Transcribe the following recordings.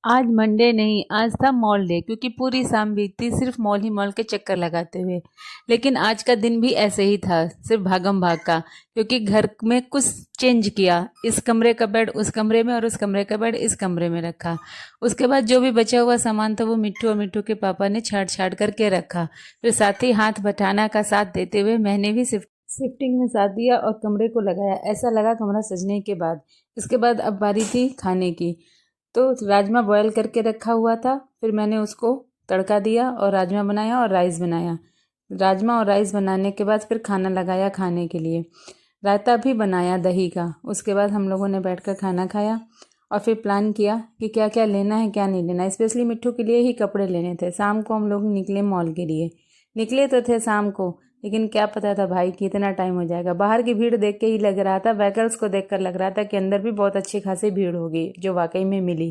आज मंडे नहीं, आज था मॉल डे क्योंकि पूरी शाम बीती सिर्फ मॉल ही मॉल के चक्कर लगाते हुए। लेकिन आज का दिन भी ऐसे ही था, सिर्फ भागम भाग का, क्योंकि घर में कुछ चेंज किया। इस कमरे का बेड उस कमरे में और उस कमरे का बेड इस कमरे में रखा। उसके बाद जो भी बचा हुआ सामान था वो मिट्टू और मिट्टू के पापा ने छाट छाट करके रखा। फिर साथ ही हाथ बटाना का साथ देते हुए मैंने भी शिफ्टिंग में साथ दिया और कमरे को लगाया। ऐसा लगा कमरा सजने के बाद। इसके बाद अब बारी थी खाने की। तो राजमा बॉयल करके रखा हुआ था, फिर मैंने उसको तड़का दिया और राजमा बनाया और राइस बनाया। राजमा और राइस बनाने के बाद फिर खाना लगाया खाने के लिए। रायता भी बनाया दही का। उसके बाद हम लोगों ने बैठकर खाना खाया और फिर प्लान किया कि क्या क्या लेना है क्या नहीं लेना। स्पेशली मिट्टू के लिए ही कपड़े लेने थे। शाम को हम लोग निकले मॉल के लिए। निकले तो थे शाम को, लेकिन क्या पता था भाई कि इतना टाइम हो जाएगा। बाहर की भीड़ देख के ही लग रहा था, व्हीकल्स को देखकर लग रहा था कि अंदर भी बहुत अच्छी खासी भीड़ होगी, जो वाकई में मिली।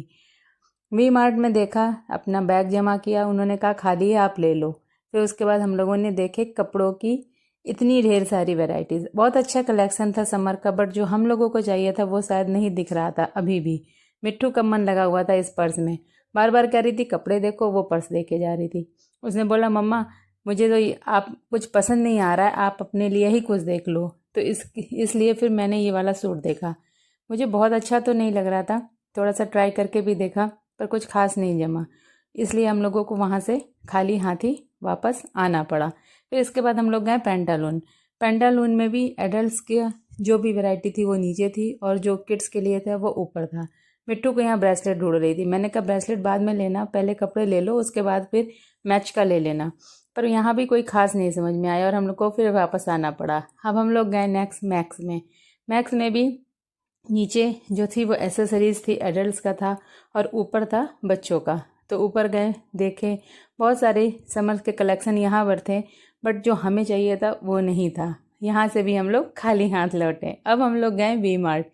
वी मार्ट में देखा, अपना बैग जमा किया, उन्होंने कहा खाली है आप ले लो। फिर उसके बाद हम लोगों ने देखे कपड़ों की इतनी ढेर सारी वैरायटीज़। बहुत अच्छा कलेक्शन था समर का, बट जो हम लोगों को चाहिए था वो शायद नहीं दिख रहा था अभी भी। मिट्टू का मन लगा हुआ था इस पर्स में, बार बार कह रही थी कपड़े देखो, वो पर्स देके जा रही थी। उसने बोला मम्मा मुझे तो आप कुछ पसंद नहीं आ रहा है, आप अपने लिए ही कुछ देख लो। तो इसलिए फिर मैंने ये वाला सूट देखा। मुझे बहुत अच्छा तो नहीं लग रहा था, थोड़ा सा ट्राई करके भी देखा, पर कुछ खास नहीं जमा। इसलिए हम लोगों को वहाँ से खाली हाथ ही वापस आना पड़ा। फिर इसके बाद हम लोग गए पेंटालून। पेंटालून में भी एडल्ट्स के जो भी वैरायटी थी वो नीचे थी और जो किड्स के लिए था वो ऊपर था। मिट्टू को यहाँ ब्रेसलेट ढूंढ रही थी। मैंने कहा ब्रेसलेट बाद में लेना, पहले कपड़े ले लो, उसके बाद फिर मैच का ले लेना। पर यहाँ भी कोई खास नहीं समझ में आया और हम लोग को फिर वापस आना पड़ा। अब हम लोग गए नेक्स्ट मैक्स में। मैक्स में भी नीचे जो थी वो एसेसरीज थी, एडल्ट्स का था, और ऊपर था बच्चों का। तो ऊपर गए, देखे, बहुत सारे समर के कलेक्शन यहाँ पर थे, बट जो हमें चाहिए था वो नहीं था। यहाँ से भी हम लोग खाली हाथ लौटे। अब हम लोग गए वी मार्ट।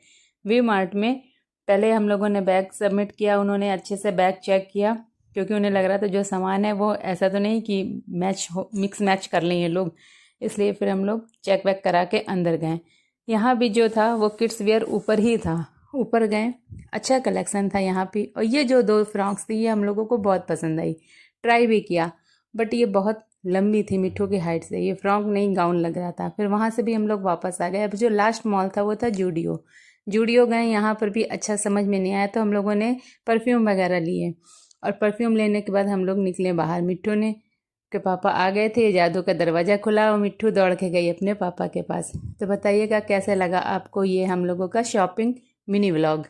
वी मार्ट में पहले हम लोगों ने बैग सबमिट किया, उन्होंने अच्छे से बैग चेक किया, क्योंकि उन्हें लग रहा था जो सामान है वो ऐसा तो नहीं कि मिक्स मैच कर लें ये लोग। इसलिए फिर हम लोग चेक वेक करा के अंदर गए। यहाँ भी जो था वो किड्स वेयर ऊपर ही था। ऊपर गए, अच्छा कलेक्शन था यहाँ पे। और ये जो दो फ्रॉक्स थी ये हम लोगों को बहुत पसंद आई, ट्राई भी किया, बट ये बहुत लंबी थी मिट्टू की हाइट से, ये फ्रॉक नहीं गाउन लग रहा था। फिर वहाँ से भी हम लोग वापस आ गए। अब जो लास्ट मॉल था वो था जूडियो। जूडियो गए, यहाँ पर भी अच्छा समझ में नहीं आया, तो हम लोगों ने परफ्यूम वगैरह लिए और परफ्यूम लेने के बाद हम लोग निकले बाहर। मिट्टू ने के पापा आ गए थे, जादू का दरवाज़ा खुला और मिट्टू दौड़ के गई अपने पापा के पास। तो बताइएगा कैसे लगा आपको ये हम लोगों का शॉपिंग मिनी व्लॉग।